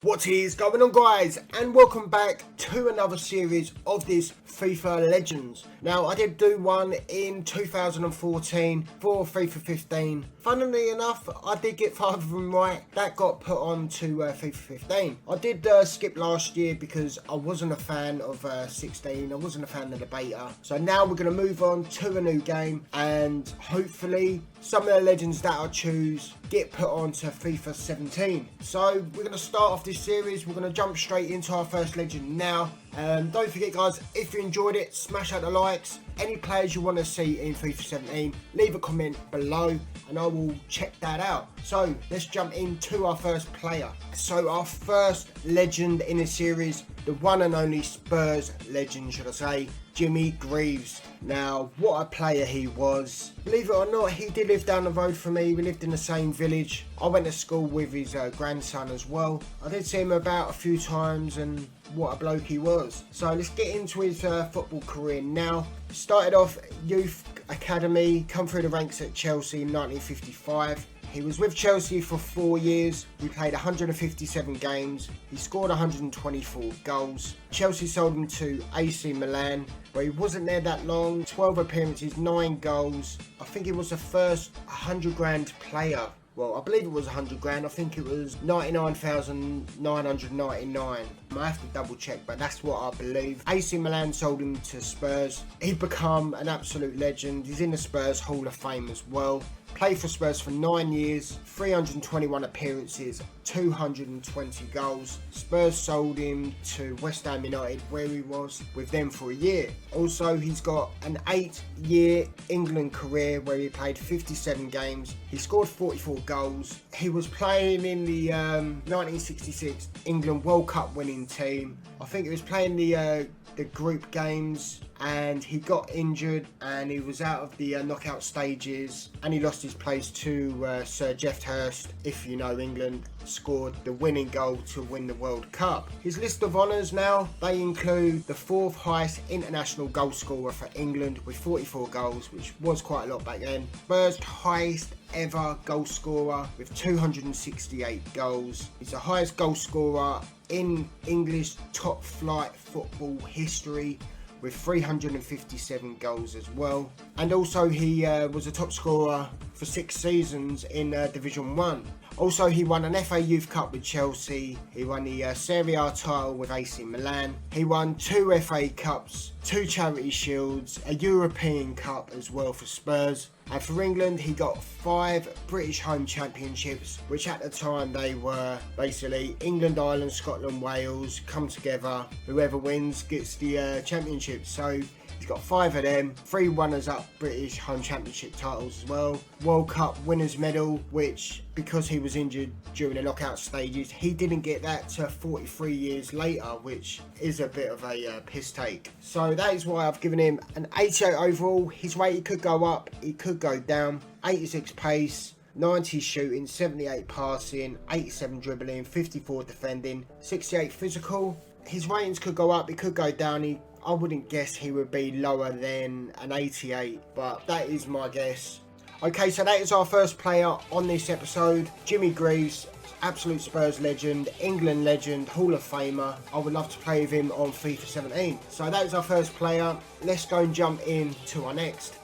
What is going on, guys, and welcome back to another series of this FIFA Legends. Now, I did do one in 2014 for FIFA 15. Funnily enough, I did get 5 of them right. That got put on to FIFA 15. I did skip last year because I wasn't a fan of 16. I wasn't a fan of the beta. So now we're going to move on to a new game, and hopefully some of the legends that I choose get put onto FIFA 17. So we're going to start off this series. We're going to jump straight into our first legend now. Don't forget, guys, if you enjoyed it, smash out the likes. Any players you want to see in FIFA 17, leave a comment below and I will check that out. So let's jump into our first player. So our first legend in the series, the one and only Spurs legend, should I say, Jimmy Greaves. Now, what a player he was. Believe it or not, he did live down the road from me. We lived in the same village. I went to school with his grandson as well. I did see him about a few times, and what a bloke he was. So let's get into his football career now. Started off youth academy, come through the ranks at Chelsea in 1955. He was with Chelsea for 4 years. He played 157 games. He scored 124 goals. Chelsea sold him to AC Milan, where he wasn't there that long. 12 appearances, 9 goals. I think he was the first 100 grand player. Well, I believe it was 100 grand. I think it was 99,999. I have to double check, but that's what I believe. AC Milan sold him to Spurs. He'd become an absolute legend. He's in the Spurs Hall of Fame as well. Played for Spurs for 9 years, 321 appearances, 220 goals. Spurs sold him to West Ham United, where he was with them for a year. Also, he's got an 8-year England career where he played 57 games. He scored 44 goals. He was playing in the 1966 England World Cup winning team. I think he was playing the group games, and he got injured and he was out of the knockout stages, and he lost his place to Sir Geoff Hurst, if you know England, scored the winning goal to win the World Cup. His list of honours now, they include the 4th highest international goal scorer for England with 44 goals, which was quite a lot back then. First highest ever goal scorer with 268 goals. He's the highest goal scorer in English top flight football history with 357 goals as well. And also he was a top scorer for 6 seasons in Division 1. Also, he won an FA Youth Cup with Chelsea. He won the Serie A title with AC Milan. He won 2 FA Cups, 2 Charity Shields, a European Cup as well for Spurs. And for England, he got 5 British Home Championships, which at the time they were basically England, Ireland, Scotland, Wales come together. Whoever wins gets the championship. So he's got 5 of them, 3 runners-up British Home Championship titles as well. World Cup winners medal, which because he was injured during the knockout stages, he didn't get that till 43 years later, which is a bit of a piss take. So that is why I've given him an 88 overall. His weight, could go up, it could go down. 86 pace, 90 shooting, 78 passing, 87 dribbling, 54 defending, 68 physical. His ratings could go up, it could go down. I wouldn't guess he would be lower than an 88, but that is my guess. Okay, so that is our first player on this episode, Jimmy Greaves, absolute Spurs legend, England legend, Hall of Famer. I would love to play with him on FIFA 17. So that is our first player. Let's go and jump into our next.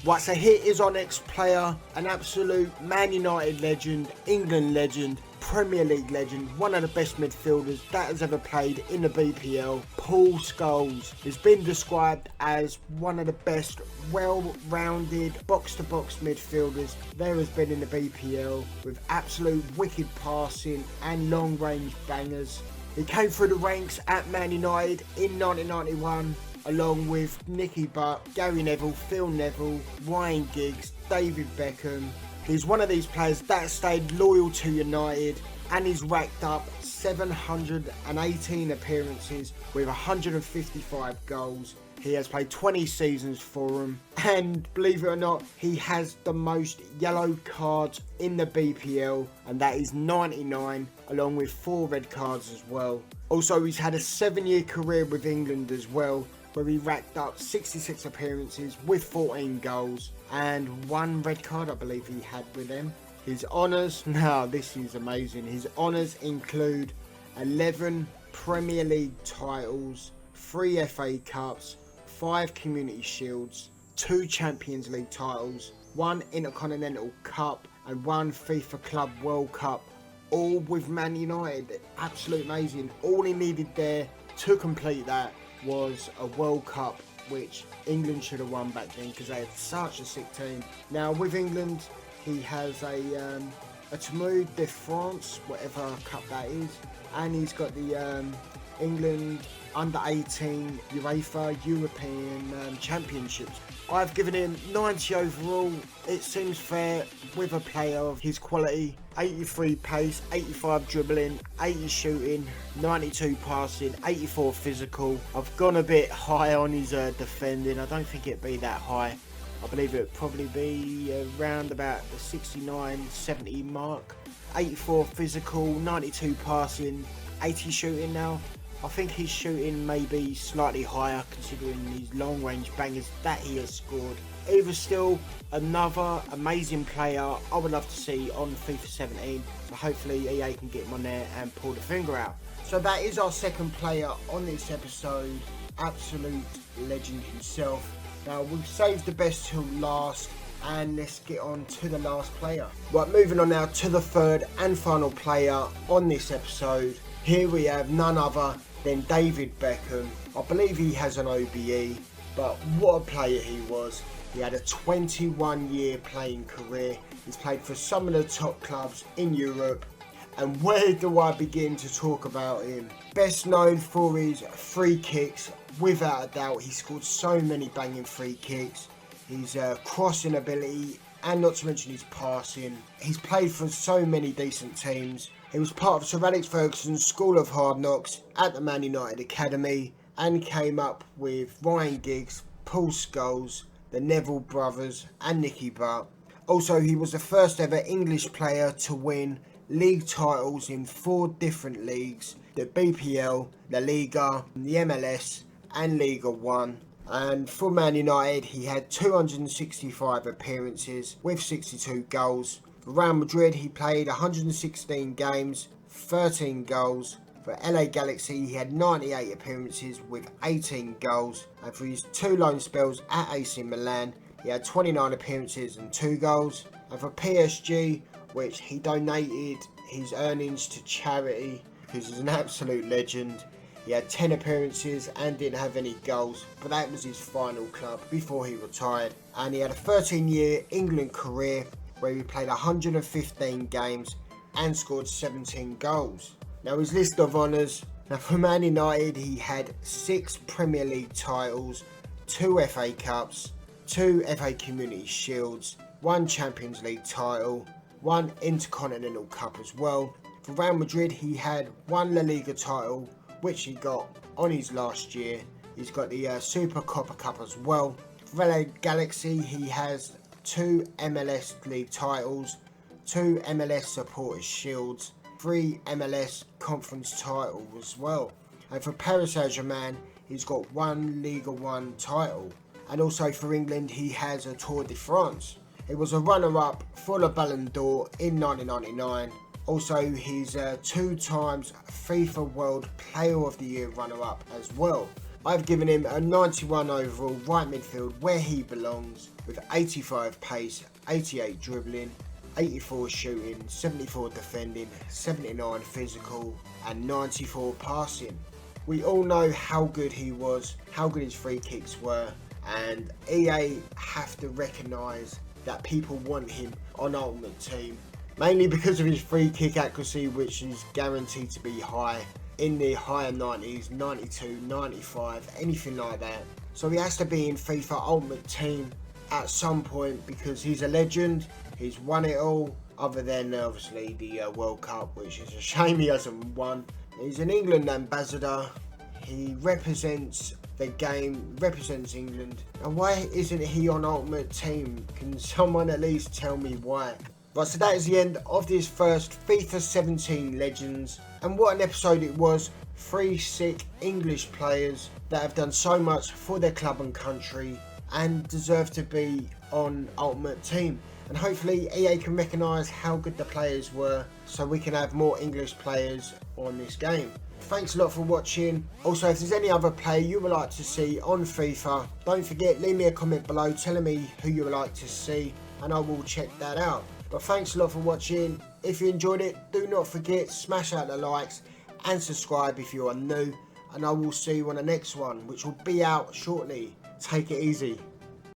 Right, so here is our next player, an absolute Man United legend, England legend, Premier League legend, one of the best midfielders that has ever played in the BPL, Paul Scholes. He's been described as one of the best well-rounded box-to-box midfielders there has been in the BPL, with absolute wicked passing and long-range bangers. He came through the ranks at Man United in 1991, along with Nicky Butt, Gary Neville, Phil Neville, Ryan Giggs, David Beckham. He's one of these players that stayed loyal to United, and he's racked up 718 appearances with 155 goals. He has played 20 seasons for them, and believe it or not, he has the most yellow cards in the BPL, and that is 99, along with 4 red cards as well. Also, he's had a 7-year career with England as well, where he racked up 66 appearances with 14 goals and 1 red card, I believe he had with them. His honours, now this is amazing. His honours include 11 Premier League titles, 3 FA Cups, 5 Community Shields, 2 Champions League titles, 1 Intercontinental Cup and 1 FIFA Club World Cup, all with Man United. Absolute amazing. All he needed there to complete that was a World Cup, which England should have won back then because they had such a sick team. Now with England, he has a Tournoi de France, whatever cup that is, and he's got the England under-18 UEFA European Championships. I've given him 90 overall. It seems fair with a player of his quality. 83 pace, 85 dribbling, 80 shooting, 92 passing, 84 physical. I've gone a bit high on his defending. I don't think it'd be that high. I believe it would probably be around about the 69-70 mark. 84 physical, 92 passing, 80 shooting now. I think his shooting may be slightly higher considering his long range bangers that he has scored. Either still, another amazing player I would love to see on FIFA 17. So hopefully EA can get him on there and pull the finger out. So that is our second player on this episode, absolute legend himself. Now we've saved the best till last, and let's get on to the last player. Right, moving on now to the third and final player on this episode. Here we have none other than David Beckham. I believe he has an OBE, but what a player he was. He had a 21-year playing career. He's played for some of the top clubs in Europe. And where do I begin to talk about him? Best known for his free kicks, without a doubt. He scored so many banging free kicks. His crossing ability, and not to mention his passing. He's played for so many decent teams. He was part of Sir Alex Ferguson's School of Hard Knocks at the Man United Academy, and came up with Ryan Giggs, Paul Scholes, the Neville brothers and Nicky Butt. Also, he was the first ever English player to win league titles in 4 different leagues: the BPL, La Liga, the MLS and Liga 1. And for Man United, he had 265 appearances with 62 goals. For Real Madrid, he played 116 games, 13 goals. For LA Galaxy, he had 98 appearances with 18 goals. And for his 2 loan spells at AC Milan, he had 29 appearances and 2 goals. And for PSG, which he donated his earnings to charity because he's an absolute legend, he had 10 appearances and didn't have any goals, but that was his final club before he retired. And he had a 13-year England career where he played 115 games and scored 17 goals. Now his list of honours. Now for Man United, he had 6 Premier League titles, 2 FA Cups, 2 FA Community Shields, 1 Champions League title, 1 Intercontinental Cup as well. For Real Madrid, he had 1 La Liga title, which he got on his last year. He's got the Super Copa Cup as well. For LA Galaxy, he has 2 MLS League titles, 2 MLS Supporters Shields, 3 MLS Conference titles as well. And for Paris Saint-Germain, he's got 1 Liga 1 title. And also for England, he has a Tour de France. He was a runner-up for the Ballon d'Or in 1999. Also, he's 2 times FIFA World Player of the Year runner-up as well. I've given him a 91 overall right midfield where he belongs, with 85 pace, 88 dribbling, 84 shooting, 74 defending, 79 physical and 94 passing. We all know how good he was, how good his free kicks were, and EA have to recognise that people want him on Ultimate Team. Mainly because of his free kick accuracy, which is guaranteed to be high, in the higher 90s, 92, 95, anything like that. So he has to be in FIFA Ultimate Team at some point because he's a legend, he's won it all, other than obviously the World Cup, which is a shame he hasn't won. He's an England ambassador, he represents the game, represents England. And why isn't he on Ultimate Team? Can someone at least tell me why? Right, so that is the end of this first FIFA 17 Legends, and what an episode it was. 3 sick English players that have done so much for their club and country and deserve to be on Ultimate Team. and hopefully EA can recognise how good the players were so we can have more English players on this game. Thanks a lot for watching. Also, if there's any other player you would like to see on FIFA, don't forget, leave me a comment below telling me who you would like to see and I will check that out. But thanks a lot for watching. If you enjoyed it, do not forget, smash out the likes and subscribe if you are new, and I will see you on the next one, which will be out shortly. Take it easy.